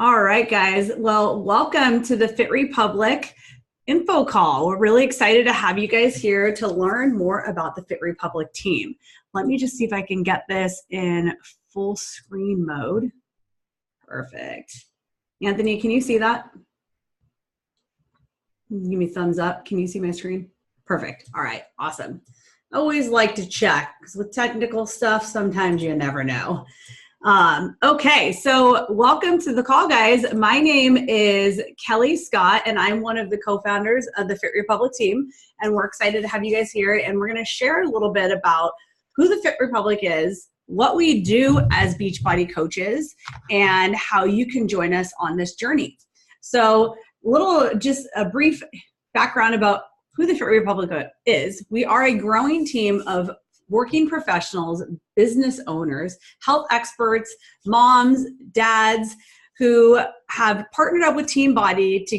All right, guys. Well, welcome to the Fit Republic info call. We're really excited to have you guys here to learn more about the Fit Republic team. Let me just see if I can get this in full screen mode. Perfect. Anthony, can you see that? Give me a thumbs up. Can you see my screen? Perfect. All right. Awesome. Always like to check because with technical stuff, sometimes you never know. Okay, so welcome to the call, guys. My name is Kelly Scott, and I'm one of the co-founders of the Fit Republic team, and we're excited to have you guys here, and we're going to share a little bit about who the Fit Republic is, what we do as Beachbody coaches, and how you can join us on this journey. So just a brief background about who the Fit Republic is. We are a growing team of working professionals, business owners, health experts, moms, dads who have partnered up with Team Beachbody to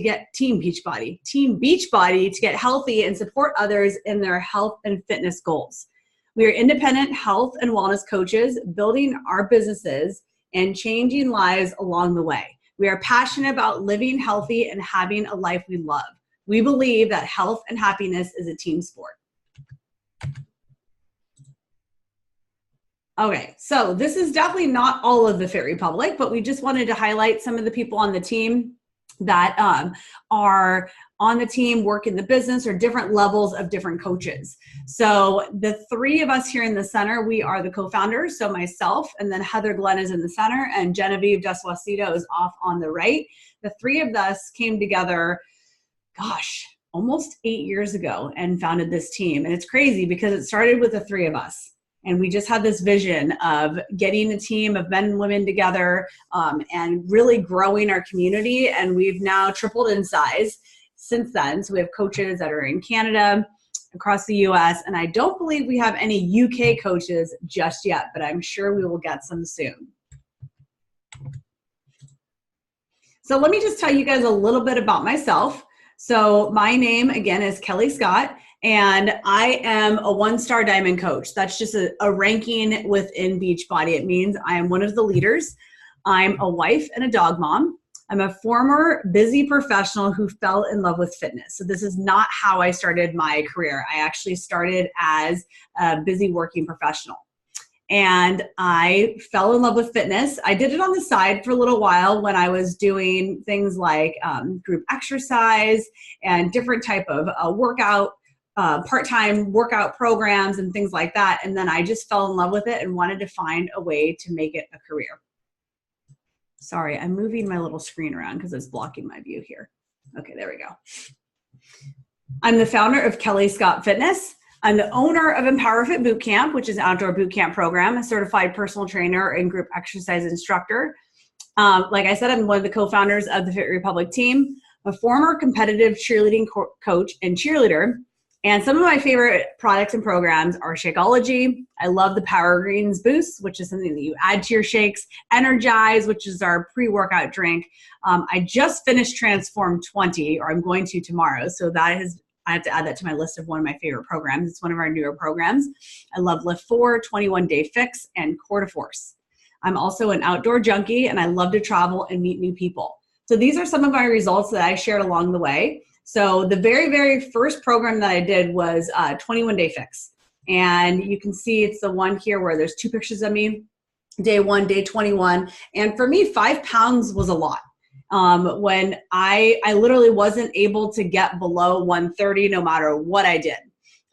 get healthy and support others in their health and fitness goals. We are independent health and wellness coaches building our businesses and changing lives along the way. We are passionate about living healthy and having a life we love. We believe that health and happiness is a team sport. Okay, so this is definitely not all of the Fit Republic, but we just wanted to highlight some of the people on the team that are on the team, work in the business, or different levels of different coaches. So the three of us here in the center, we are the co-founders. So myself, and then Heather Glenn is in the center, and Genevieve Deswasito is off on the right. The three of us came together, almost 8 years ago and founded this team. And it's crazy because it started with the three of us. And we just had this vision of getting a team of men and women together and really growing our community. And we've now tripled in size since then. So we have coaches that are in Canada, across the US, and I don't believe we have any UK coaches just yet, but I'm sure we will get some soon. So let me just tell you guys a little bit about myself. So my name, again, is Kelly Scott. And I am a one-star diamond coach. That's just a ranking within Beachbody. It means I am one of the leaders. I'm a wife and a dog mom. I'm a former busy professional who fell in love with fitness. So this is not how I started my career. I actually started as a busy working professional. And I fell in love with fitness. I did it on the side for a little while when I was doing things like group exercise and different type of part-time workout programs and things like that. And then I just fell in love with it and wanted to find a way to make it a career. Sorry, I'm moving my little screen around because it's blocking my view here. Okay, there we go. I'm the founder of Kelly Scott Fitness. I'm the owner of Empower Fit Bootcamp, which is an outdoor boot camp program, a certified personal trainer and group exercise instructor. Like I said, I'm one of the co-founders of the Fit Republic team, a former competitive cheerleading coach and cheerleader. And some of my favorite products and programs are Shakeology. I love the Power Greens Boost, which is something that you add to your shakes. Energize, which is our pre-workout drink. I just finished Transform 20, or I'm going to tomorrow. So I have to add that to my list of one of my favorite programs. It's one of our newer programs. I love Lift 4, 21 Day Fix, and Core to Force. I'm also an outdoor junkie, and I love to travel and meet new people. So these are some of my results that I shared along the way. So the very, very first program that I did was 21 Day Fix. And you can see it's the one here where there's two pictures of me, day 1, day 21. And for me, 5 pounds was a lot. When I literally wasn't able to get below 130 no matter what I did.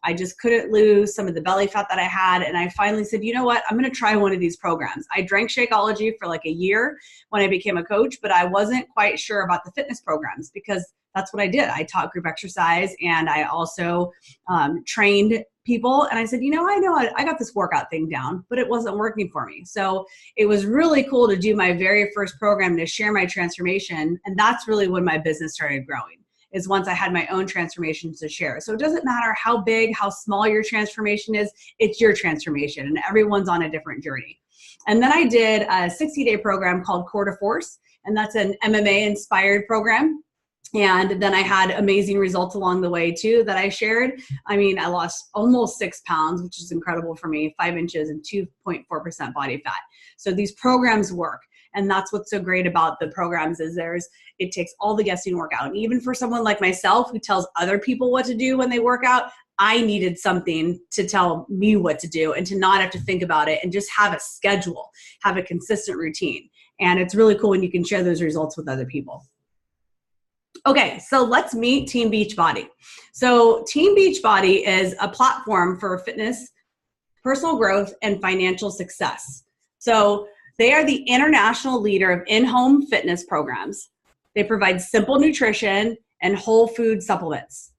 I just couldn't lose some of the belly fat that I had. And I finally said, you know what? I'm going to try one of these programs. I drank Shakeology for like a year when I became a coach, but I wasn't quite sure about the fitness programs because that's what I did. I taught group exercise and I also trained people. And I said, I got this workout thing down, but it wasn't working for me. So it was really cool to do my very first program to share my transformation. And that's really when my business started growing, is once I had my own transformation to share. So it doesn't matter how big, how small your transformation is, it's your transformation and everyone's on a different journey. And then I did a 60-day program called Core to Force, and that's an MMA inspired program. And then I had amazing results along the way too that I shared. I mean, I lost almost 6 pounds, which is incredible for me, 5 inches and 2.4% body fat. So these programs work. And that's what's so great about the programs is it takes all the guessing work out. And even for someone like myself who tells other people what to do when they work out, I needed something to tell me what to do and to not have to think about it and just have a schedule, have a consistent routine. And it's really cool when you can share those results with other people. Okay, so let's meet Team Beachbody. So Team Beachbody is a platform for fitness, personal growth, and financial success. So they are the international leader of in-home fitness programs. They provide simple nutrition and whole food supplements.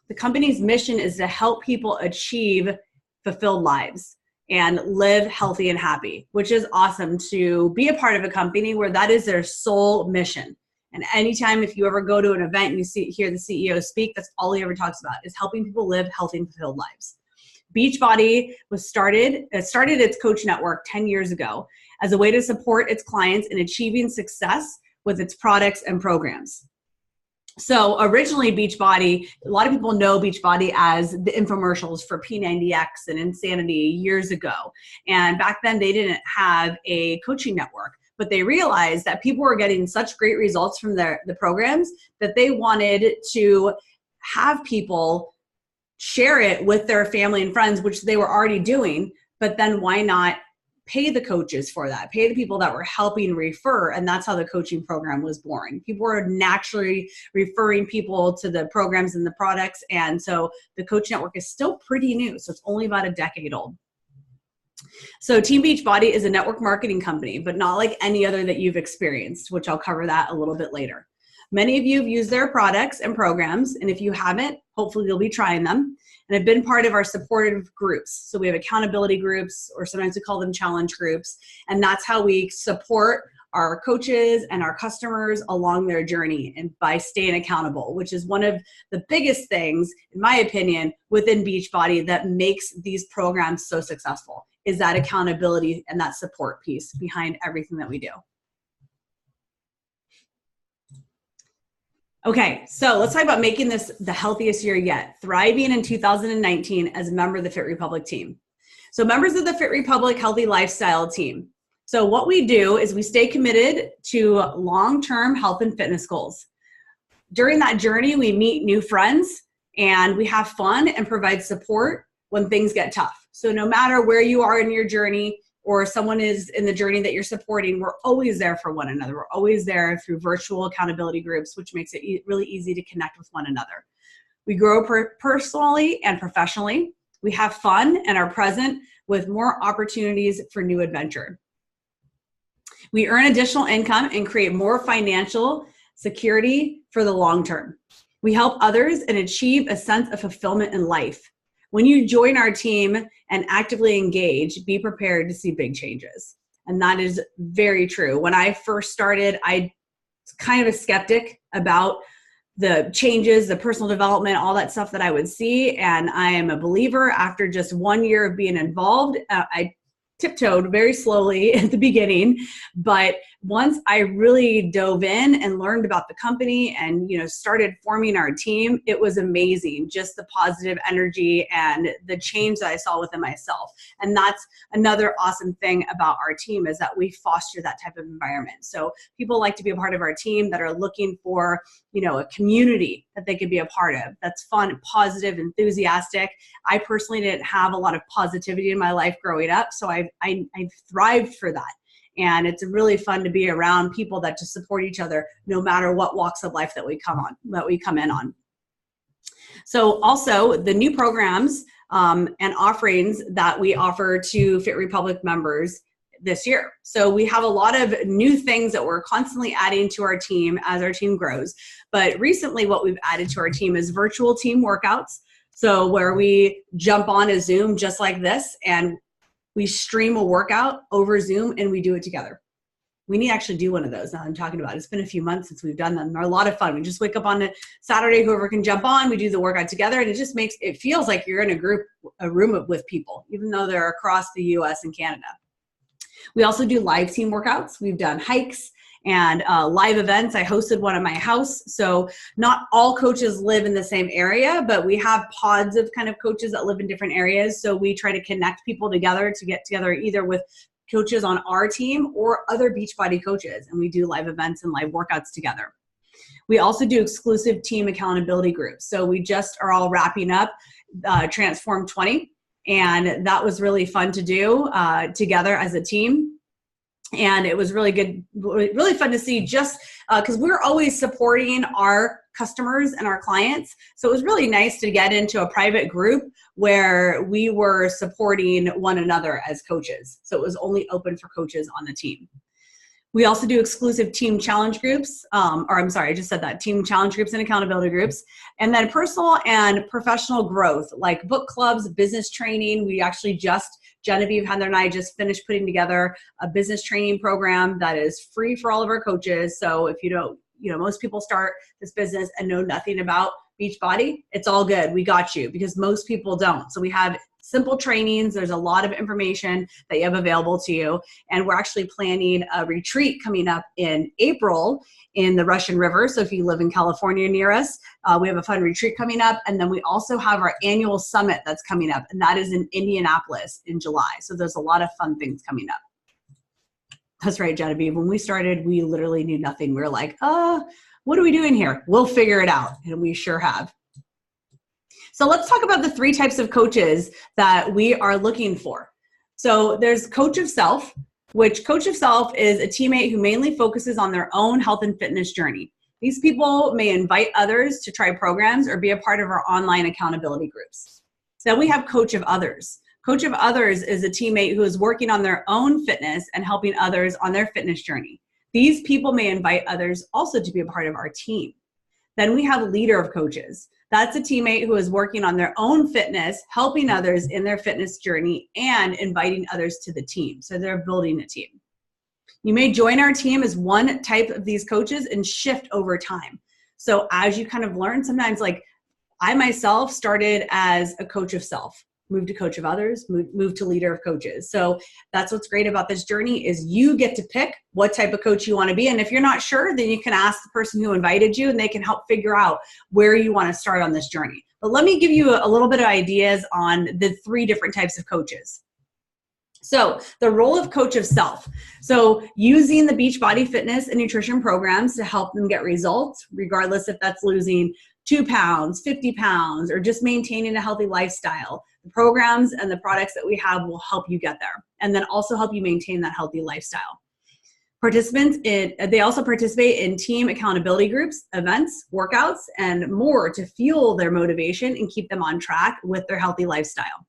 The company's mission is to help people achieve fulfilled lives and live healthy and happy, which is awesome to be a part of a company where that is their sole mission. And anytime if you ever go to an event and you hear the CEO speak, that's all he ever talks about is helping people live healthy and fulfilled lives. Beachbody started its coach network 10 years ago as a way to support its clients in achieving success with its products and programs. So originally Beachbody, a lot of people know Beachbody as the infomercials for P90X and Insanity years ago. And back then they didn't have a coaching network, but they realized that people were getting such great results from the programs that they wanted to have people share it with their family and friends, which they were already doing, but then why not pay the coaches for that, pay the people that were helping refer, and that's how the coaching program was born. People were naturally referring people to the programs and the products, and so the Coach Network is still pretty new, so it's only about a decade old. So Team Beachbody is a network marketing company, but not like any other that you've experienced, which I'll cover that a little bit later. Many of you have used their products and programs, and if you haven't, hopefully you'll be trying them, and have been part of our supportive groups. So we have accountability groups, or sometimes we call them challenge groups, and that's how we support our coaches and our customers along their journey and by staying accountable, which is one of the biggest things, in my opinion, within Beachbody that makes these programs so successful, is that accountability and that support piece behind everything that we do. Okay, so let's talk about making this the healthiest year yet. Thriving in 2019 as a member of the Fit Republic team. So members of the Fit Republic Healthy Lifestyle team. So what we do is we stay committed to long-term health and fitness goals. During that journey, we meet new friends and we have fun and provide support when things get tough. So no matter where you are in your journey, or someone is in the journey that you're supporting, we're always there for one another. We're always there through virtual accountability groups, which makes it really easy to connect with one another. We grow personally and professionally. We have fun and are present with more opportunities for new adventure. We earn additional income and create more financial security for the long term. We help others and achieve a sense of fulfillment in life. When you join our team and actively engage, be prepared to see big changes. And that is very true. When I first started, I was kind of a skeptic about the changes, the personal development, all that stuff that I would see. And I am a believer after just 1 year of being involved. I tiptoed very slowly at the beginning, but once I really dove in and learned about the company and started forming our team, it was amazing, just the positive energy and the change that I saw within myself. And that's another awesome thing about our team, is that we foster that type of environment. So people like to be a part of our team that are looking for a community that they could be a part of that's fun, positive, enthusiastic. I personally didn't have a lot of positivity in my life growing up, so I thrived for that. And it's really fun to be around people that just support each other no matter what walks of life that we come in on. So also the new programs and offerings that we offer to Fit Republic members this year. So we have a lot of new things that we're constantly adding to our team as our team grows. But recently what we've added to our team is virtual team workouts. So where we jump on a Zoom just like this and we stream a workout over Zoom and we do it together. We need to actually do one of those now I'm talking about it. It's been a few months since we've done them. They're a lot of fun. We just wake up on a Saturday, whoever can jump on, we do the workout together, and it feels like you're in a room with people, even though they're across the US and Canada. We also do live team workouts. We've done hikes and live events. I hosted one at my house. So not all coaches live in the same area, but we have pods of kind of coaches that live in different areas. So we try to connect people together to get together either with coaches on our team or other Beachbody coaches, and we do live events and live workouts together. We also do exclusive team accountability groups. So we just are all wrapping up Transform 20, and that was really fun to do together as a team. And it was really good, really fun to see, just because we're always supporting our customers and our clients. So it was really nice to get into a private group where we were supporting one another as coaches. So it was only open for coaches on the team. We also do exclusive team challenge groups, I just said that, team challenge groups and accountability groups. And then personal and professional growth, like book clubs, business training. We actually Genevieve, Heather, and I just finished putting together a business training program that is free for all of our coaches. So if you don't, most people start this business and know nothing about Beachbody, it's all good. We got you, because most people don't. So we have simple trainings. There's a lot of information that you have available to you. And we're actually planning a retreat coming up in April in the Russian River. So if you live in California near us, we have a fun retreat coming up. And then we also have our annual summit that's coming up, and that is in Indianapolis in July. So there's a lot of fun things coming up. That's right, Genevieve. When we started, we literally knew nothing. We were like, what are we doing here? We'll figure it out. And we sure have. So let's talk about the 3 types of coaches that we are looking for. So there's coach of self, which coach of self is a teammate who mainly focuses on their own health and fitness journey. These people may invite others to try programs or be a part of our online accountability groups. Then we have coach of others. Coach of others is a teammate who is working on their own fitness and helping others on their fitness journey. These people may invite others also to be a part of our team. Then we have leader of coaches. That's a teammate who is working on their own fitness, helping others in their fitness journey, and inviting others to the team. So they're building a team. You may join our team as one type of these coaches and shift over time. So as you kind of learn, sometimes, like I myself started as a coach of self, moved to coach of others, moved to leader of coaches. So that's what's great about this journey, is you get to pick what type of coach you want to be. And if you're not sure, then you can ask the person who invited you, and they can help figure out where you want to start on this journey. But let me give you a little bit of ideas on the 3 different types of coaches. So the role of coach of self. So using the Beachbody fitness and nutrition programs to help them get results, regardless if that's losing 2 pounds, 50 pounds, or just maintaining a healthy lifestyle. The programs and the products that we have will help you get there, and then also help you maintain that healthy lifestyle. They also participate in team accountability groups, events, workouts, and more to fuel their motivation and keep them on track with their healthy lifestyle.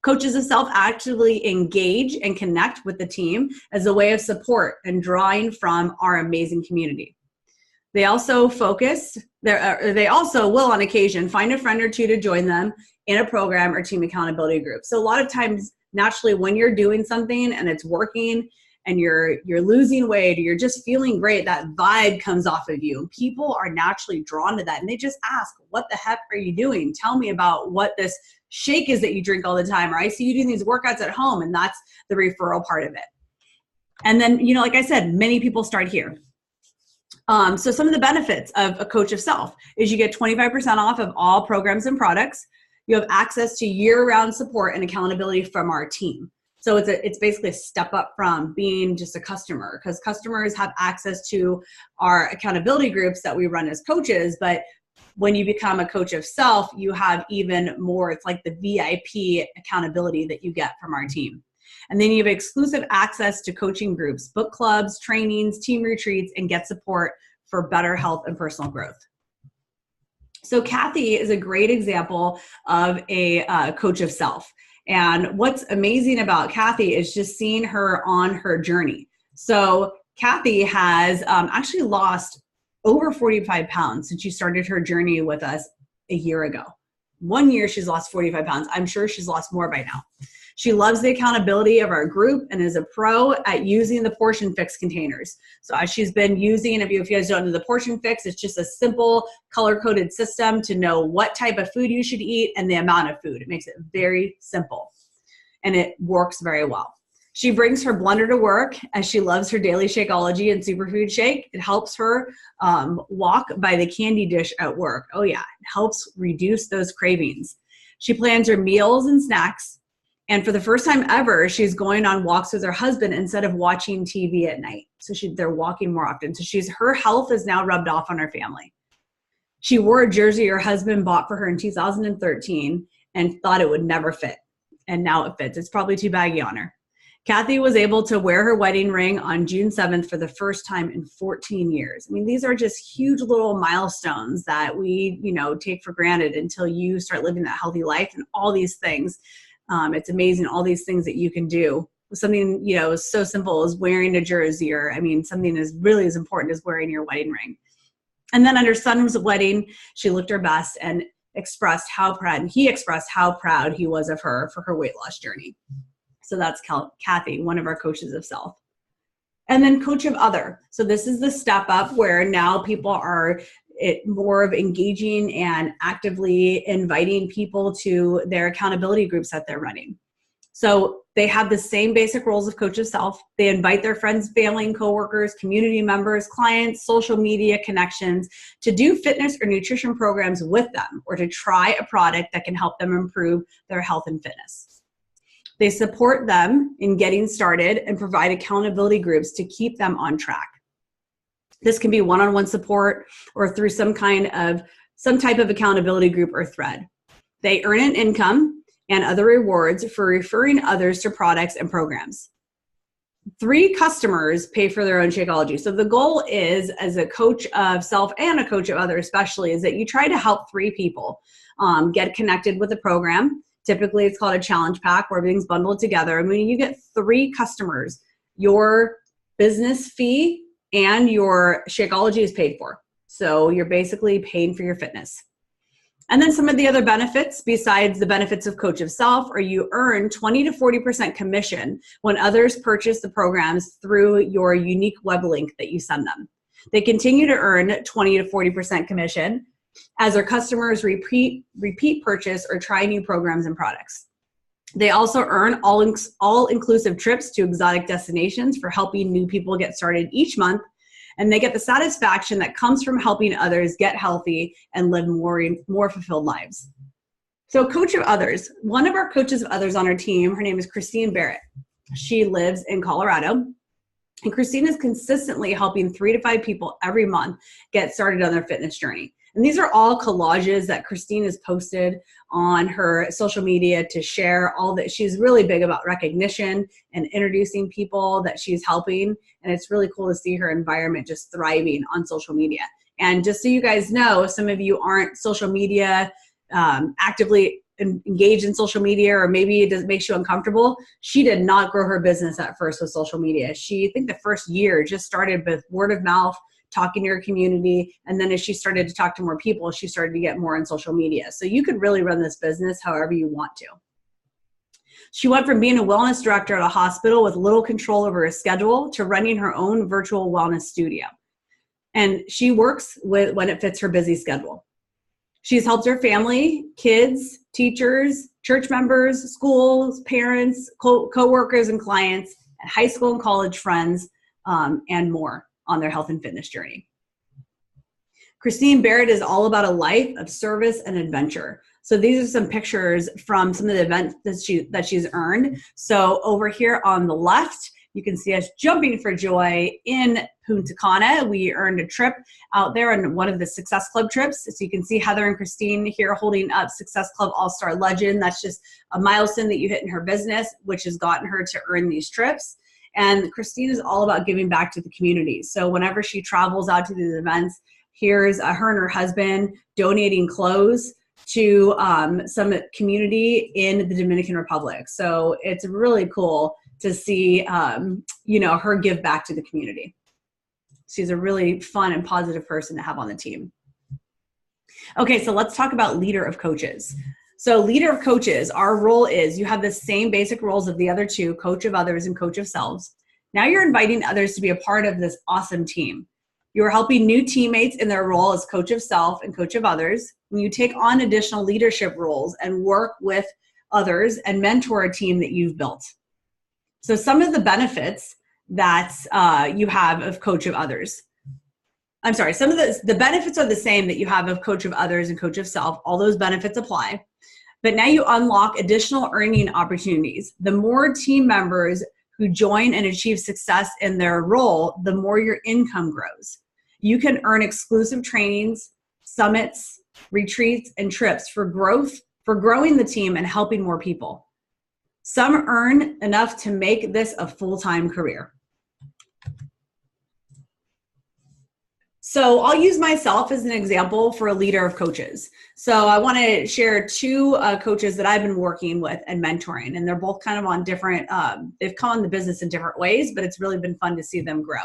Coaches of self actively engage and connect with the team as a way of support and drawing from our amazing community. They also will on occasion find a friend or 2 to join them in a program or team accountability group. So a lot of times, naturally, when you're doing something and it's working and you're losing weight or you're just feeling great, that vibe comes off of you. People are naturally drawn to that, and they just ask, what the heck are you doing? Tell me about what this shake is that you drink all the time, or I see you doing these workouts at home, and that's the referral part of it. And then, like I said, many people start here. So some of the benefits of a coach of self is you get 25% off of all programs and products. You have access to year-round support and accountability from our team. So it's basically a step up from being just a customer, because customers have access to our accountability groups that we run as coaches. But when you become a coach of self, you have even more. It's like the VIP accountability that you get from our team. And then you have exclusive access to coaching groups, book clubs, trainings, team retreats, and get support for better health and personal growth. So Kathy is a great example of a coach of self. And what's amazing about Kathy is just seeing her on her journey. So Kathy has actually lost over 45 pounds since she started her journey with us a year ago. 1 year, she's lost 45 pounds. I'm sure she's lost more by now. She loves the accountability of our group and is a pro at using the Portion Fix containers. So as she's been using, if you guys don't know the Portion Fix, it's just a simple color-coded system to know what type of food you should eat and the amount of food. It makes it very simple, and it works very well. She brings her blender to work as she loves her daily Shakeology and Superfood Shake. It helps her walk by the candy dish at work. Oh yeah, it helps reduce those cravings. She plans her meals and snacks And for the first time ever, she's going on walks with her husband instead of watching TV at night. So they're walking more often. So her health is now rubbed off on her family. She wore a jersey her husband bought for her in 2013 and thought it would never fit. And now it fits. It's probably too baggy on her. Kathy was able to wear her wedding ring on June 7th for the first time in 14 years. I mean, these are just huge little milestones that we, take for granted until you start living that healthy life and all these things. It's amazing, all these things that you can do. Something, so simple as wearing a jersey, or something as really as important as wearing your wedding ring. And then at her son's wedding, she looked her best and expressed how proud he was of her for her weight loss journey. So that's Kathy, one of our coaches of self. And then coach of other. So this is the step up where now people are more of engaging and actively inviting people to their accountability groups that they're running. So they have the same basic roles of coach of self. They invite their friends, family, and coworkers, community members, clients, social media connections to do fitness or nutrition programs with them, or to try a product that can help them improve their health and fitness. They support them in getting started and provide accountability groups to keep them on track. This can be one-on-one support or through some type of accountability group or thread. They earn an income and other rewards for referring others to products and programs. 3 customers pay for their own Shakeology. So the goal is, as a coach of self and a coach of others especially, is that you try to help 3 people get connected with the program. Typically, it's called a challenge pack where everything's bundled together. And when you get 3 customers, your business fee and your Shakeology is paid for. So you're basically paying for your fitness. And then some of the other benefits, besides the benefits of coach of self, are you earn 20 to 40% commission when others purchase the programs through your unique web link that you send them. They continue to earn 20 to 40% commission as their customers repeat purchase or try new programs and products. They also earn all-inclusive trips to exotic destinations for helping new people get started each month, and they get the satisfaction that comes from helping others get healthy and live more fulfilled lives. So coach of others, one of our coaches of others on our team, her name is Christine Barrett. She lives in Colorado. And Christine is consistently helping 3 to 5 people every month get started on their fitness journey. And these are all collages that Christine has posted on her social media to share all that. She's really big about recognition and introducing people that she's helping. And it's really cool to see her environment just thriving on social media. And just so you guys know, if some of you aren't social media actively engaged in social media, or maybe it makes you uncomfortable, she did not grow her business at first with social media. I think the first year just started with word of mouth, talking to her community. And then as she started to talk to more people, she started to get more on social media. So you could really run this business however you want to. She went from being a wellness director at a hospital with little control over her schedule to running her own virtual wellness studio. And she works when it fits her busy schedule. She's helped her family, kids, teachers, church members, schools, parents, co-workers and clients, and high school and college friends, and more on their health and fitness journey. Christine Barrett is all about a life of service and adventure. So these are some pictures from some of the events that she's earned. So over here on the left, you can see us jumping for joy in Punta Cana. We earned a trip out there on one of the Success Club trips. So you can see Heather and Christine here holding up Success Club All-Star Legend. That's just a milestone that you hit in her business, which has gotten her to earn these trips. And Christine is all about giving back to the community. So whenever she travels out to these events, here's her and her husband donating clothes to some community in the Dominican Republic. So it's really cool to see, her give back to the community. She's a really fun and positive person to have on the team. Okay, so let's talk about leader of coaches. So leader of coaches, our role is you have the same basic roles of the other 2, coach of others and coach of selves. Now you're inviting others to be a part of this awesome team. You're helping new teammates in their role as coach of self and coach of others. When you take on additional leadership roles and work with others and mentor a team that you've built. So some of the benefits that you have of coach of others. I'm sorry, some of the benefits are the same that you have of coach of others and coach of self. All those benefits apply. But now you unlock additional earning opportunities. The more team members who join and achieve success in their role, the more your income grows. You can earn exclusive trainings, summits, retreats, and trips for growing the team and helping more people. Some earn enough to make this a full-time career. So I'll use myself as an example for a leader of coaches. So I want to share two coaches that I've been working with and mentoring, and they're both kind of on different, they've come on the business in different ways, but it's really been fun to see them grow.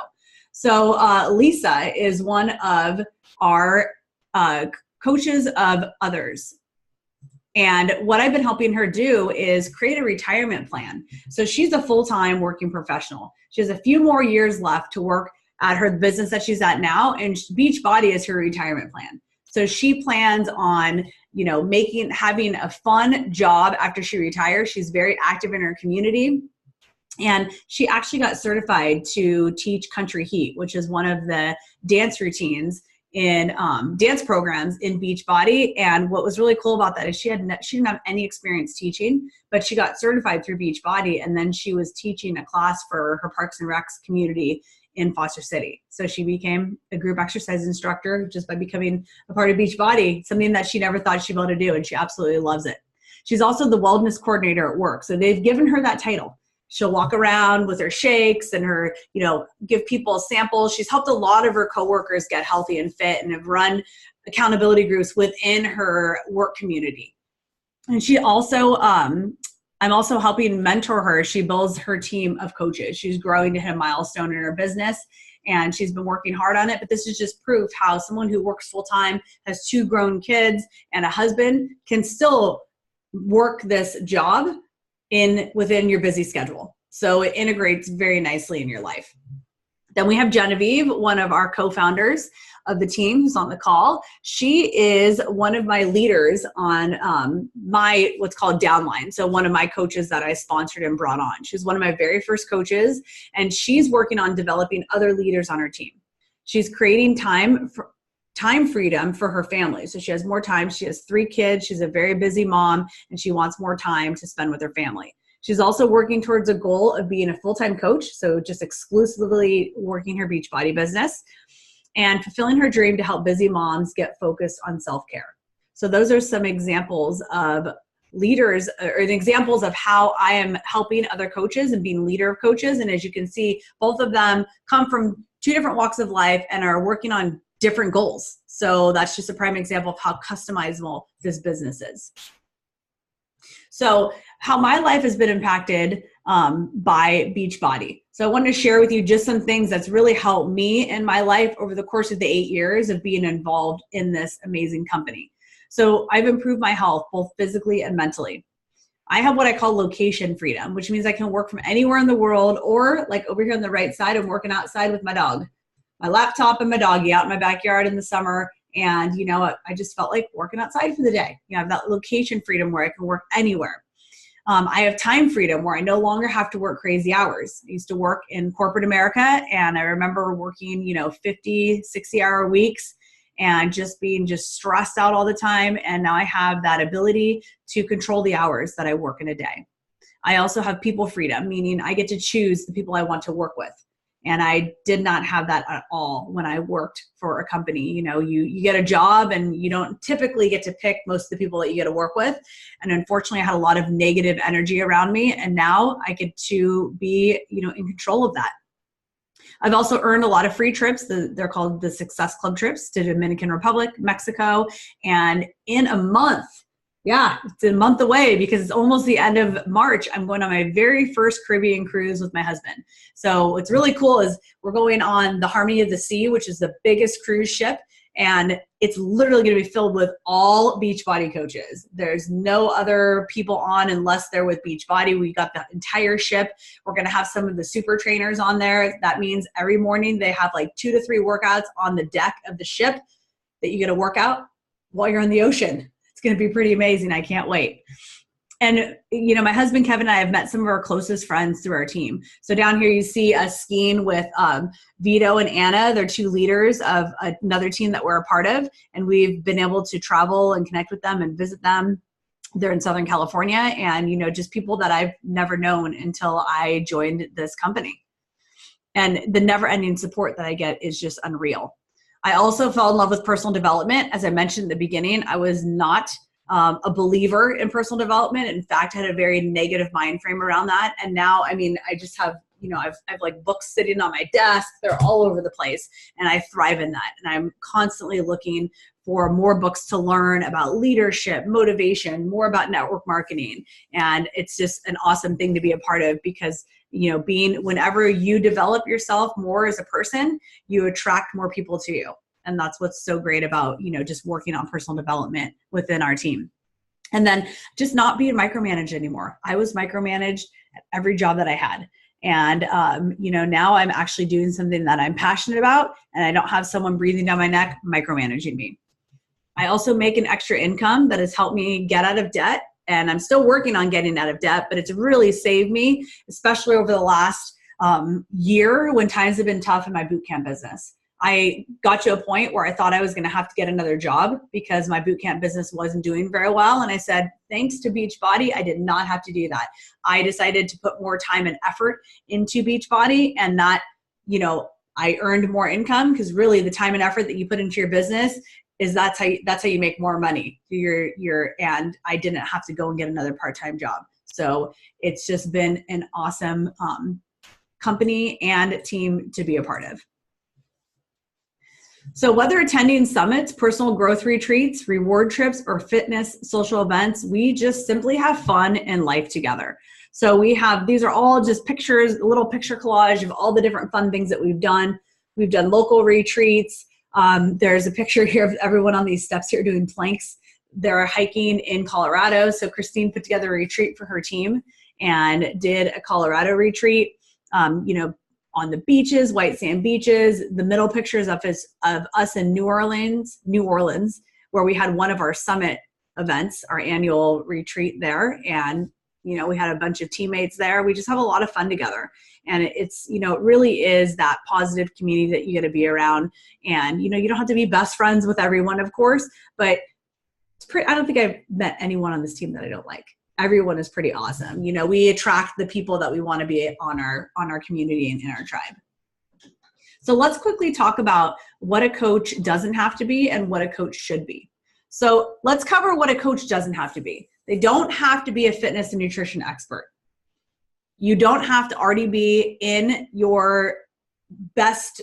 So Lisa is one of our coaches of others. And what I've been helping her do is create a retirement plan. So she's a full-time working professional. She has a few more years left to work at her business that she's at now, and Beachbody is her retirement plan. So she plans on, having a fun job after she retires. She's very active in her community. And she actually got certified to teach Country Heat, which is one of the dance routines in dance programs in Beachbody. And what was really cool about that is she didn't have any experience teaching, but she got certified through Beachbody, and then she was teaching a class for her Parks and Recs community in Foster City. So she became a group exercise instructor just by becoming a part of Beachbody, something that she never thought she'd be able to do, and she absolutely loves it. She's also the wellness coordinator at work. So they've given her that title. She'll walk around with her shakes and her, give people samples. She's helped a lot of her coworkers get healthy and fit, and have run accountability groups within her work community. And she also, I'm also helping mentor her. She builds her team of coaches. She's growing to hit a milestone in her business, and she's been working hard on it. But this is just proof how someone who works full-time, has 2 grown kids and a husband, can still work this job within your busy schedule. So it integrates very nicely in your life. Then we have Genevieve, one of our co-founders of the team, who's on the call. She is one of my leaders on my what's called downline. So one of my coaches that I sponsored and brought on. She's one of my very first coaches, and she's working on developing other leaders on her team. She's creating time freedom for her family. So she has more time. She has 3 kids. She's a very busy mom, and she wants more time to spend with her family. She's also working towards a goal of being a full-time coach, so just exclusively working her Beachbody business, and fulfilling her dream to help busy moms get focused on self-care. So those are some examples of leaders, or examples of how I am helping other coaches and being leader of coaches. And as you can see, both of them come from 2 different walks of life and are working on different goals. So that's just a prime example of how customizable this business is. So how my life has been impacted by Beachbody. So I wanted to share with you just some things that's really helped me in my life over the course of the 8 years of being involved in this amazing company. So I've improved my health, both physically and mentally. I have what I call location freedom, which means I can work from anywhere in the world, or like over here on the right side, I'm working outside with my dog, my laptop and my doggy out in my backyard in the summer. And I just felt like working outside for the day. I have that location freedom where I can work anywhere. I have time freedom where I no longer have to work crazy hours. I used to work in corporate America, and I remember working, 50, 60-hour weeks and just being stressed out all the time. And now I have that ability to control the hours that I work in a day. I also have people freedom, meaning I get to choose the people I want to work with. And I did not have that at all when I worked for a company. You get a job and you don't typically get to pick most of the people that you get to work with. And unfortunately, I had a lot of negative energy around me. And now I get to be, in control of that. I've also earned a lot of free trips. They're called the Success Club trips to Dominican Republic, Mexico. And in a month, it's a month away because it's almost the end of March, I'm going on my very first Caribbean cruise with my husband. So what's really cool is we're going on the Harmony of the Sea, which is the biggest cruise ship. And it's literally going to be filled with all Beachbody coaches. There's no other people on unless they're with Beachbody. We got the entire ship. We're going to have some of the super trainers on there. That means every morning they have like 2 to 3 workouts on the deck of the ship that you get to work out while you're in the ocean. It's going to be pretty amazing. I can't wait. And, my husband, Kevin, and I have met some of our closest friends through our team. So down here, you see us skiing with Vito and Anna. They're 2 leaders of another team that we're a part of. And we've been able to travel and connect with them and visit them. They're in Southern California, and, you know, just people that I've never known until I joined this company. And the never ending support that I get is just unreal. I also fell in love with personal development. As I mentioned in the beginning, I was not a believer in personal development. In fact, I had a very negative mind frame around that. And now, I mean, I just have, you know, I've like books sitting on my desk. They're all over the place, and I thrive in that. And I'm constantly looking for more books to learn about leadership, motivation, more about network marketing. And it's just an awesome thing to be a part of, because, you know, whenever you develop yourself more as a person, you attract more people to you. And that's what's so great about, you know, just working on personal development within our team. And then just not being micromanaged anymore. I was micromanaged at every job that I had. And, you know, now I'm actually doing something that I'm passionate about, and I don't have someone breathing down my neck micromanaging me. I also make an extra income that has helped me get out of debt, and I'm still working on getting out of debt, but it's really saved me, especially over the last year when times have been tough in my boot camp business. I got to a point where I thought I was going to have to get another job because my boot camp business wasn't doing very well. And I said, thanks to Beachbody, I did not have to do that. I decided to put more time and effort into Beachbody, and that, you know, I earned more income, because really the time and effort that you put into your business is that's how you make more money. And I didn't have to go and get another part-time job. So it's just been an awesome company and team to be a part of. So whether attending summits, personal growth retreats, reward trips, or fitness social events, we just simply have fun and life together. So these are all just pictures, a little picture collage of all the different fun things that we've done. We've done local retreats. There's a picture here of everyone on these steps here doing planks. They're hiking in Colorado. So Christine put together a retreat for her team and did a Colorado retreat, you know, on the beaches, white sand beaches. The middle pictures of us in New Orleans, where we had one of our summit events, our annual retreat there. And, you know, we had a bunch of teammates there. We just have a lot of fun together. And it's, you know, it really is that positive community that you get to be around. And, you know, you don't have to be best friends with everyone, of course, but I don't think I've met anyone on this team that I don't like. Everyone is pretty awesome. You know, we attract the people that we want to be on our community and in our tribe. So let's quickly talk about what a coach doesn't have to be and what a coach should be. So let's cover what a coach doesn't have to be. They don't have to be a fitness and nutrition expert. You don't have to already be in your best,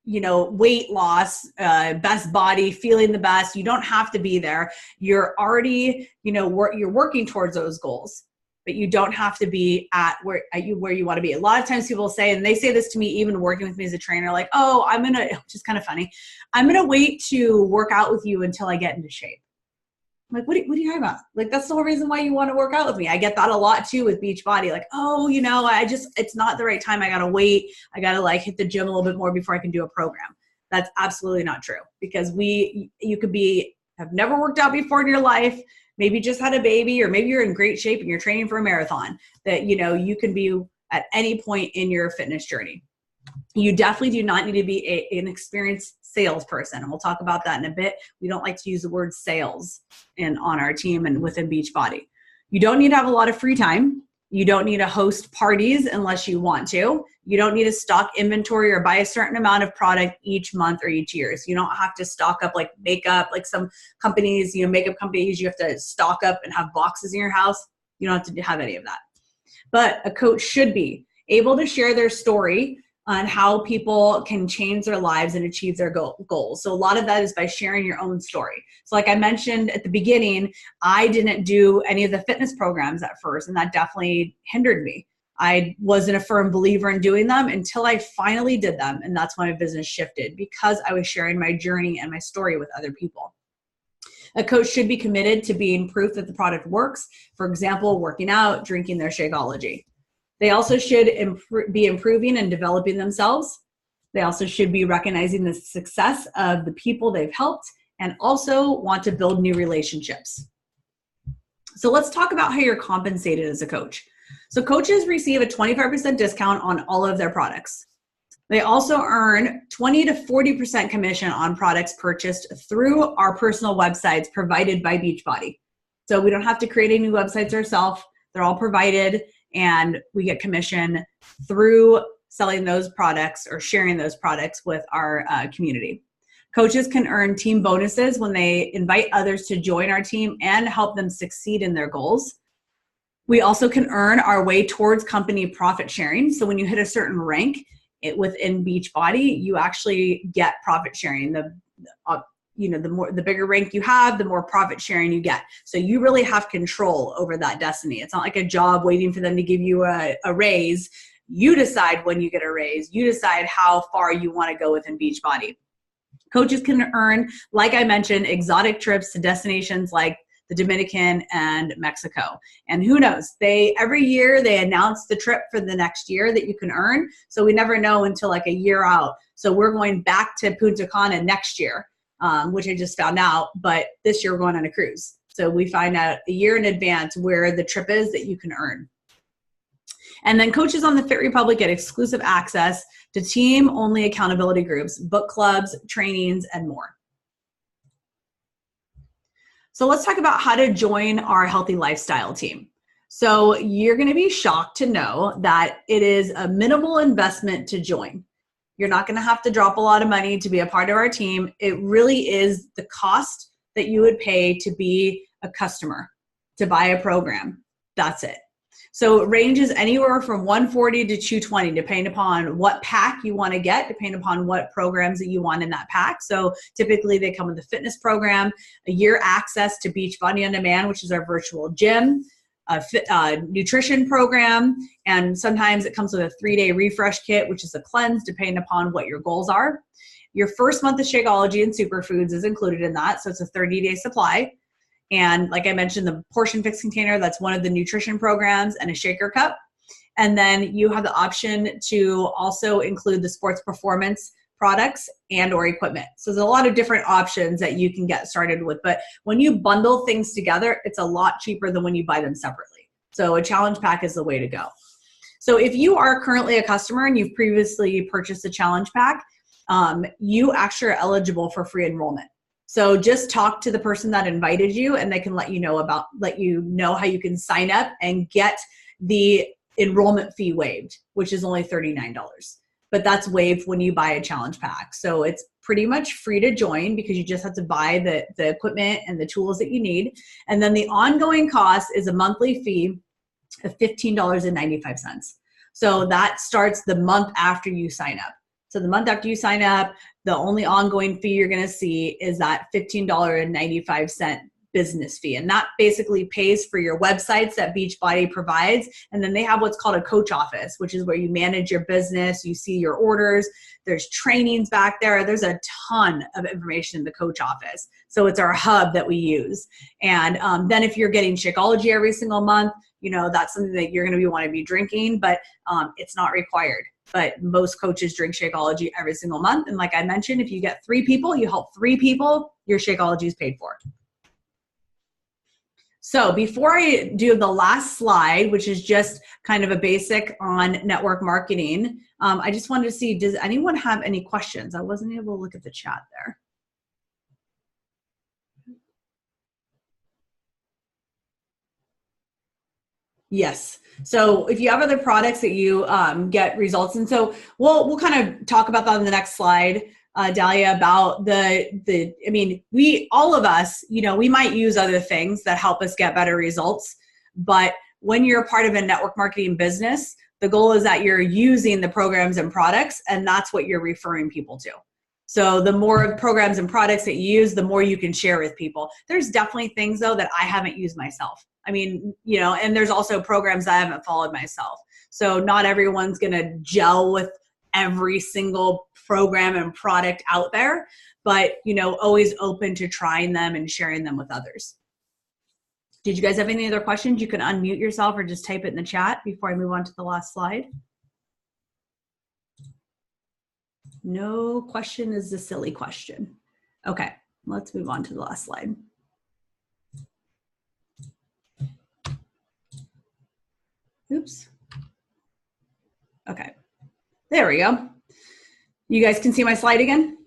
you know, weight loss, best body, feeling the best. You don't have to be there. You're already, you know, you're working towards those goals, but you don't have to be at where you want to be. A lot of times people say, and they say this to me, even working with me as a trainer, like, oh, which is kind of funny, I'm going to wait to work out with you until I get into shape. I'm like, what are you talking about? Like, that's the whole reason why you want to work out with me. I get that a lot too with Beachbody. Like, oh, you know, it's not the right time. I got to wait. I got to like hit the gym a little bit more before I can do a program. That's absolutely not true, because you could have never worked out before in your life, maybe just had a baby, or maybe you're in great shape and you're training for a marathon, that, you know, you can be at any point in your fitness journey. You definitely do not need to be an experienced salesperson. And we'll talk about that in a bit. We don't like to use the word sales on our team and within Beachbody. You don't need to have a lot of free time. You don't need to host parties unless you want to. You don't need to stock inventory or buy a certain amount of product each month or each year. So you don't have to stock up like makeup, like some companies, you know, makeup companies, you have to stock up and have boxes in your house. You don't have to have any of that. But a coach should be able to share their story on how people can change their lives and achieve their goals. So a lot of that is by sharing your own story. So like I mentioned at the beginning, I didn't do any of the fitness programs at first, and that definitely hindered me. I wasn't a firm believer in doing them until I finally did them, and that's when my business shifted, because I was sharing my journey and my story with other people. A coach should be committed to being proof that the product works. For example, working out, drinking their Shakeology. They also should be improving and developing themselves. They also should be recognizing the success of the people they've helped, and also want to build new relationships. So let's talk about how you're compensated as a coach. So coaches receive a 25% discount on all of their products. They also earn 20 to 40% commission on products purchased through our personal websites provided by Beachbody. So we don't have to create any new websites ourselves. They're all provided, and we get commission through selling those products or sharing those products with our community. Coaches can earn team bonuses when they invite others to join our team and help them succeed in their goals. We also can earn our way towards company profit sharing. So when you hit a certain rank within Beachbody, you actually get profit sharing. The bigger rank you have, the more profit sharing you get. So you really have control over that destiny. It's not like a job waiting for them to give you a raise. You decide when you get a raise. You decide how far you want to go within Beachbody. Coaches can earn, like I mentioned, exotic trips to destinations like the Dominican and Mexico. And who knows, every year they announce the trip for the next year that you can earn. So we never know until like a year out. So we're going back to Punta Cana next year, which I just found out, but this year we're going on a cruise. So we find out a year in advance where the trip is that you can earn. And then coaches on the Fit Republic get exclusive access to team-only accountability groups, book clubs, trainings, and more. So let's talk about how to join our healthy lifestyle team. So you're going to be shocked to know that it is a minimal investment to join. You're not going to have to drop a lot of money to be a part of our team. It really is the cost that you would pay to be a customer, to buy a program. That's it. So it ranges anywhere from $140 to $220, depending upon what pack you want to get, depending upon what programs that you want in that pack. So typically they come with a fitness program, a year access to Beachbody On Demand, which is our virtual gym, a nutrition program, and sometimes it comes with a 3-day refresh kit, which is a cleanse, depending upon what your goals are. Your first month of Shakeology and Superfoods is included in that, so it's a 30-day supply. And like I mentioned, the portion fix container, that's one of the nutrition programs, and a shaker cup. And then you have the option to also include the sports performance products and or equipment. So there's a lot of different options that you can get started with. But when you bundle things together, it's a lot cheaper than when you buy them separately. So a challenge pack is the way to go. So if you are currently a customer and you've previously purchased a challenge pack, you actually are eligible for free enrollment. So just talk to the person that invited you, and they can let you know how you can sign up and get the enrollment fee waived, which is only $39. But that's waived when you buy a challenge pack. So it's pretty much free to join because you just have to buy the equipment and the tools that you need. And then the ongoing cost is a monthly fee of $15.95. So that starts the month after you sign up. So the month after you sign up, the only ongoing fee you're going to see is that $15.95 business fee. And that basically pays for your websites that Beachbody provides. And then they have what's called a coach office, which is where you manage your business, you see your orders, there's trainings back there. There's a ton of information in the coach office. So it's our hub that we use. And then if you're getting Shakeology every single month, that's something that you're going to want to be drinking, but it's not required. But most coaches drink Shakeology every single month. And like I mentioned, if you get 3 people, you help 3 people, your Shakeology is paid for. So before I do the last slide, which is just kind of a basic on network marketing, I just wanted to see, does anyone have any questions? I wasn't able to look at the chat there. Yes. So if you have other products that you get results, and so we'll kind of talk about that on the next slide, Dahlia, about all of us, we might use other things that help us get better results, but when you're a part of a network marketing business, the goal is that you're using the programs and products, and that's what you're referring people to. So the more programs and products that you use, the more you can share with people. There's definitely things though that I haven't used myself. And there's also programs I haven't followed myself. So not everyone's going to gel with every single program and product out there, but, always open to trying them and sharing them with others. Did you guys have any other questions? You can unmute yourself or just type it in the chat before I move on to the last slide. No question is a silly question. Okay, let's move on to the last slide. Oops. Okay, there we go. You guys can see my slide again?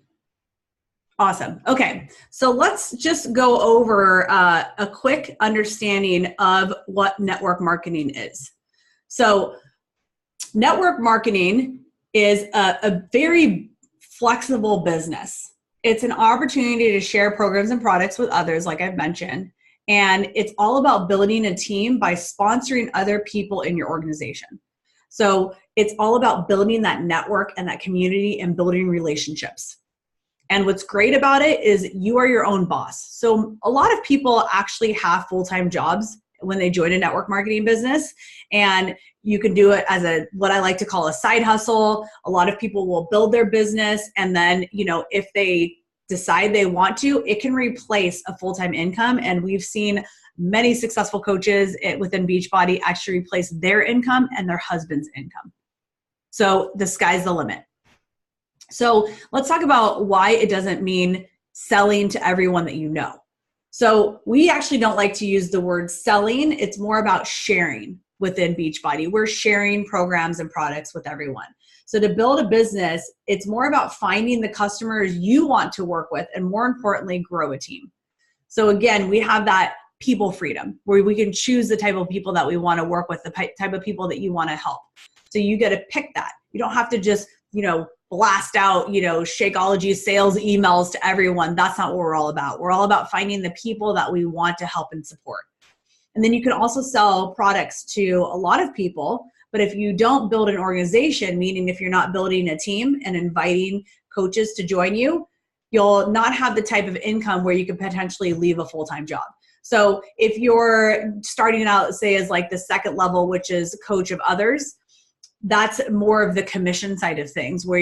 Awesome. Okay. So let's just go over a quick understanding of what network marketing is. So network marketing is a very flexible business. It's an opportunity to share programs and products with others, like I've mentioned. And it's all about building a team by sponsoring other people in your organization. So it's all about building that network and that community and building relationships. And what's great about it is you are your own boss. So a lot of people actually have full-time jobs when they join a network marketing business, and you can do it as what I like to call a side hustle. A lot of people will build their business, and then, if they decide they want to, it can replace a full-time income. And we've seen many successful coaches within Beachbody actually replace their income and their husband's income. So the sky's the limit. So let's talk about why it doesn't mean selling to everyone that you know. So we actually don't like to use the word selling. It's more about sharing within Beachbody. We're sharing programs and products with everyone. So to build a business, it's more about finding the customers you want to work with, and more importantly, grow a team. So again, we have that people freedom where we can choose the type of people that we want to work with, the type of people that you want to help. So you get to pick that. You don't have to just, blast out, Shakeology sales emails to everyone. That's not what we're all about. We're all about finding the people that we want to help and support. And then you can also sell products to a lot of people. But if you don't build an organization, meaning if you're not building a team and inviting coaches to join you, you'll not have the type of income where you could potentially leave a full-time job. So if you're starting out, say, as like the second level, which is coach of others, that's more of the commission side of things, where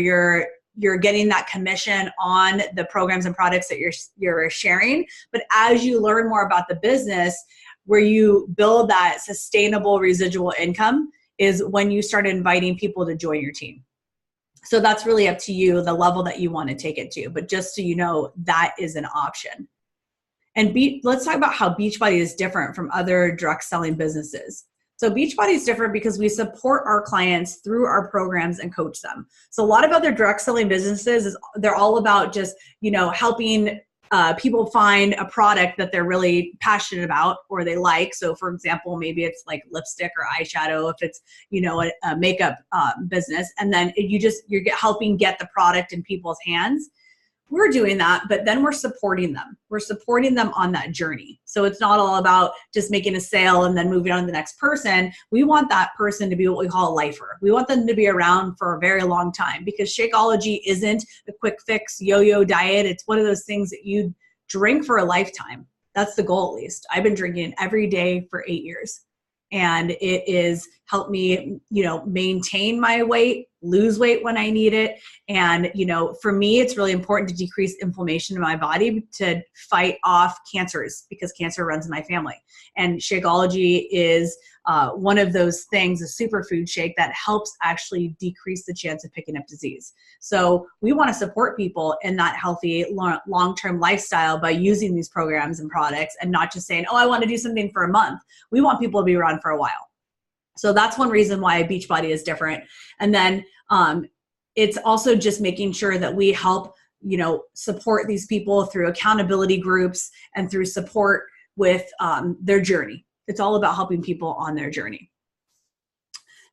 you're getting that commission on the programs and products that you're sharing. But as you learn more about the business, where you build that sustainable residual income is when you start inviting people to join your team. So that's really up to you, the level that you want to take it to. But just so you know, that is an option. And let's talk about how Beachbody is different from other direct selling businesses. So Beachbody is different because we support our clients through our programs and coach them. So a lot of other direct selling businesses, they're all about just, helping people find a product that they're really passionate about or they like. So for example, maybe it's like lipstick or eyeshadow if it's, a makeup business. And then you're helping get the product in people's hands. We're doing that, but then we're supporting them. We're supporting them on that journey. So it's not all about just making a sale and then moving on to the next person. We want that person to be what we call a lifer. We want them to be around for a very long time, because Shakeology isn't a quick fix yo-yo diet. It's one of those things that you drink for a lifetime. That's the goal, at least. I've been drinking every day for 8 years. And it is helped me, maintain my weight, lose weight when I need it. And, for me, it's really important to decrease inflammation in my body to fight off cancers, because cancer runs in my family. And Shakeology is one of those things, a superfood shake that helps actually decrease the chance of picking up disease. So we want to support people in that healthy long-term lifestyle by using these programs and products, and not just saying, oh, I want to do something for a month. We want people to be around for a while. So that's one reason why Beachbody is different. And then it's also just making sure that we help, support these people through accountability groups and through support with their journey. It's all about helping people on their journey.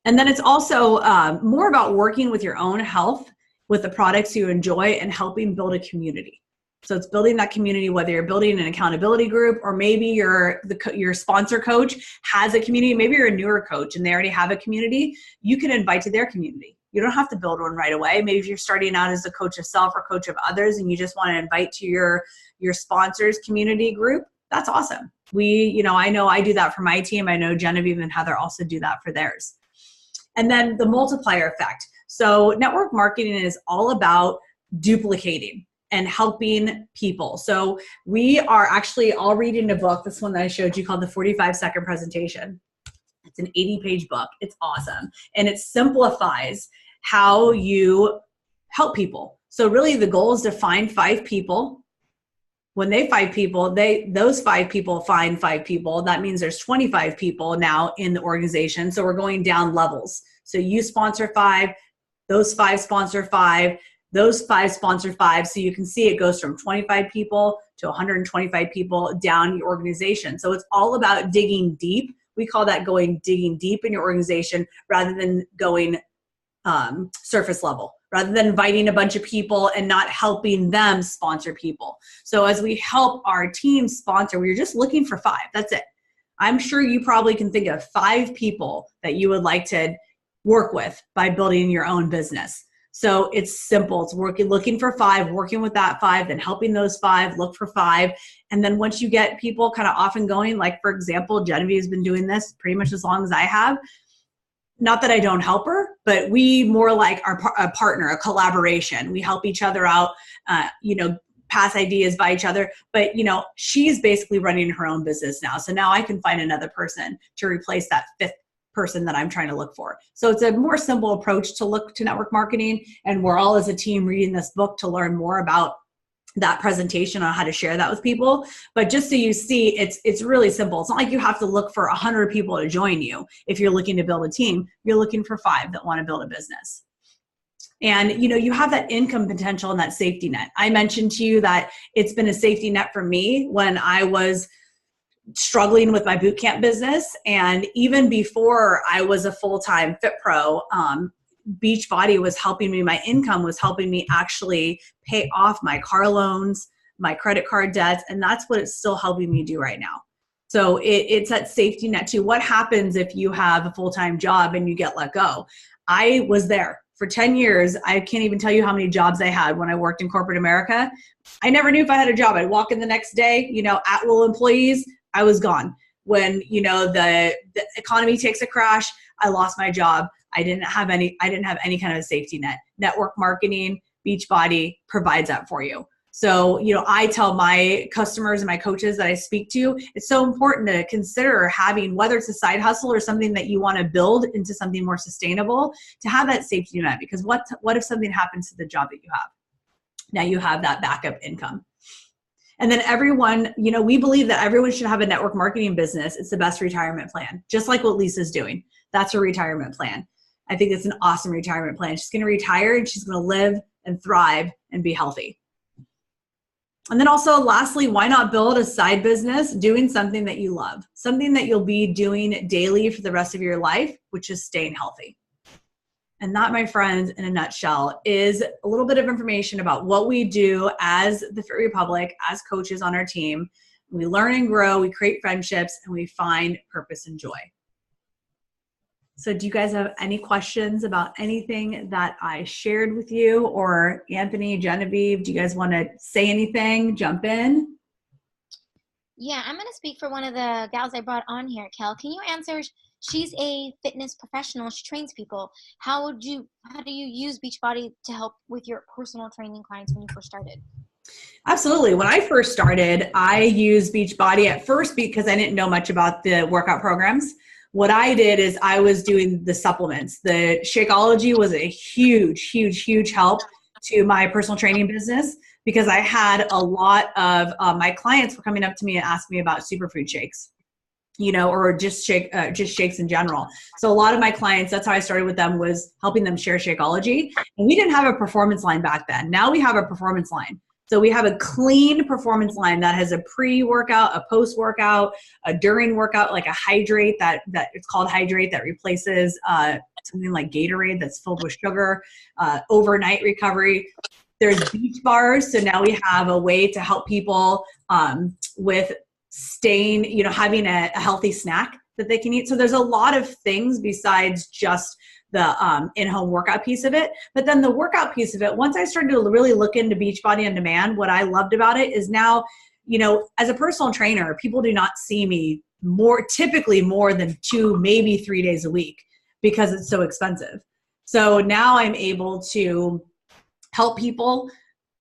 And then it's also more about working with your own health with the products you enjoy and helping build a community. So it's building that community, whether you're building an accountability group or maybe your sponsor coach has a community. Maybe you're a newer coach and they already have a community. You can invite to their community. You don't have to build one right away. Maybe if you're starting out as a coach of self or coach of others and you just want to invite to your sponsors community group, that's awesome. I know I do that for my team. I know Genevieve and Heather also do that for theirs. And then the multiplier effect. So network marketing is all about duplicating and helping people. So we are actually all reading a book, this one that I showed you, called The 45-Second Presentation. It's an 80-page book. It's awesome. And it simplifies how you help people. So really the goal is to find 5 people. When they find people, those 5 people find 5 people. That means there's 25 people now in the organization. So we're going down levels. So you sponsor 5, those 5 sponsor 5, those 5 sponsor 5. So you can see it goes from 25 people to 125 people down your organization. So it's all about digging deep. We call that digging deep in your organization rather than going surface level, rather than inviting a bunch of people and not helping them sponsor people. So as we help our team sponsor, we're just looking for 5. That's it. I'm sure you probably can think of 5 people that you would like to work with by building your own business. So it's simple. It's looking for 5, working with that 5, then helping those 5, look for 5. And then once you get people kind of off and going, like for example, Genevieve has been doing this pretty much as long as I have. Not that I don't help her, but we more like a partner, a collaboration. We help each other out, pass ideas by each other. But, she's basically running her own business now. So now I can find another person to replace that 5th person that I'm trying to look for. So it's a more simple approach to look to network marketing. And we're all as a team reading this book to learn more about that presentation on how to share that with people. But just so you see, it's really simple. It's not like you have to look for 100 people to join you. If you're looking to build a team, you're looking for 5 that want to build a business. And you have that income potential and that safety net. I mentioned to you that it's been a safety net for me when I was struggling with my boot camp business. And even before I was a full-time Fit Pro, Beachbody was helping me. My income was helping me actually pay off my car loans, my credit card debts, and that's what it's still helping me do right now. So it's that safety net too. What happens if you have a full-time job and you get let go? I was there for 10 years. I can't even tell you how many jobs I had when I worked in corporate America. I never knew if I had a job. I'd walk in the next day, at-will employees, I was gone. When, the economy takes a crash, I lost my job. I didn't have any kind of safety net. Network marketing, Beachbody provides that for you. So, I tell my customers and my coaches that I speak to, it's so important to consider having, whether it's a side hustle or something that you want to build into something more sustainable, to have that safety net. Because what if something happens to the job that you have? Now you have that backup income. And then everyone, we believe that everyone should have a network marketing business. It's the best retirement plan, just like what Lisa's doing. That's her retirement plan. I think it's an awesome retirement plan. She's going to retire and she's going to live and thrive and be healthy. And then also, lastly, why not build a side business doing something that you love, something that you'll be doing daily for the rest of your life, which is staying healthy. And that, my friends, in a nutshell, is a little bit of information about what we do as the Fit Republic, as coaches on our team. We learn and grow, we create friendships, and we find purpose and joy. So do you guys have any questions about anything that I shared with you? Or Anthony, Genevieve, do you guys want to say anything? Jump in. Yeah, I'm going to speak for one of the gals I brought on here, Kel. Can you answer? She's a fitness professional. She trains people. How do you use Beachbody to help with your personal training clients when you first started? Absolutely. When I first started, I used Beachbody at first because I didn't know much about the workout programs. What I did is I was doing the supplements. The Shakeology was a huge, huge, huge help to my personal training business because I had a lot of my clients were coming up to me and asking me about superfood shakes, or just shakes in general. So a lot of my clients, that's how I started with them, was helping them share Shakeology. And we didn't have a performance line back then. Now we have a performance line. So we have a clean performance line that has a pre-workout, a post-workout, a during workout, like a hydrate that it's called hydrate, that replaces something like Gatorade that's filled with sugar, overnight recovery. There's beach bars. So now we have a way to help people with staying, having a healthy snack that they can eat. So there's a lot of things besides just the in-home workout piece of it. But then the workout piece of it, once I started to really look into Beachbody On Demand, what I loved about it is now, as a personal trainer, people do not see me typically more than 2, maybe 3 days a week because it's so expensive. So now I'm able to help people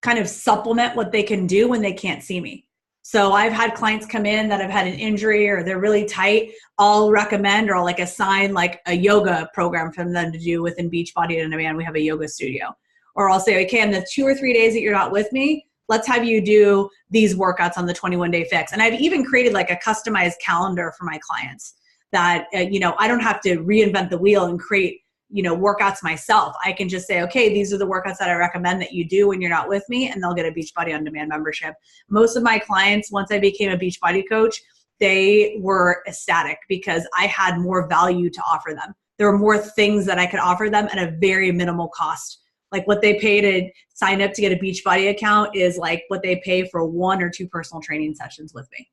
kind of supplement what they can do when they can't see me. So I've had clients come in that have had an injury or they're really tight. I'll recommend or I'll assign a yoga program for them to do within Beachbody On Demand. We have a yoga studio. Or I'll say, okay, in the 2 or 3 days that you're not with me, let's have you do these workouts on the 21-day fix. And I've even created a customized calendar for my clients that, I don't have to reinvent the wheel and create, workouts myself. I can just say, okay, these are the workouts that I recommend that you do when you're not with me, and they'll get a Beachbody On Demand membership. Most of my clients, once I became a Beachbody coach, they were ecstatic because I had more value to offer them. There were more things that I could offer them at a very minimal cost. Like what they pay to sign up to get a Beachbody account is like what they pay for 1 or 2 personal training sessions with me.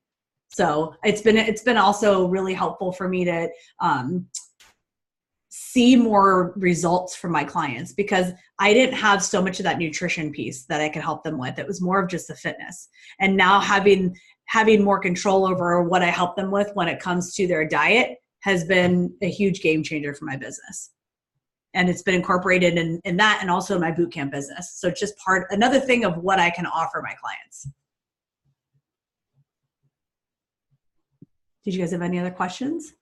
So it's been also really helpful for me to see more results from my clients, because I didn't have so much of that nutrition piece that I could help them with. It was more of just the fitness. And now having more control over what I help them with when it comes to their diet has been a huge game changer for my business. And it's been incorporated in that, and also in my boot camp business. So it's just another thing of what I can offer my clients. Did you guys have any other questions?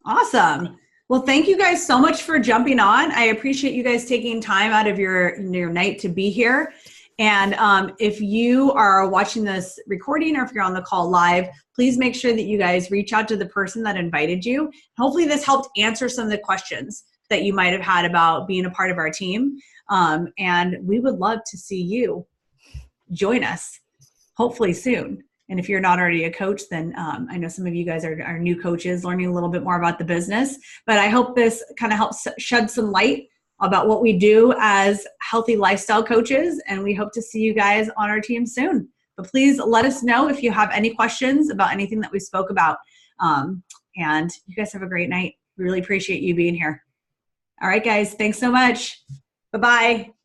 Awesome. Well, thank you guys so much for jumping on. I appreciate you guys taking time out of your night to be here. And if you are watching this recording, or if you're on the call live, please make sure that you guys reach out to the person that invited you. Hopefully this helped answer some of the questions that you might have had about being a part of our team. And we would love to see you join us, hopefully soon. And if you're not already a coach, then I know some of you guys are new coaches learning a little bit more about the business. But I hope this kind of helps shed some light about what we do as healthy lifestyle coaches. And we hope to see you guys on our team soon. But please let us know if you have any questions about anything that we spoke about. And you guys have a great night. We really appreciate you being here. All right, guys. Thanks so much. Bye-bye.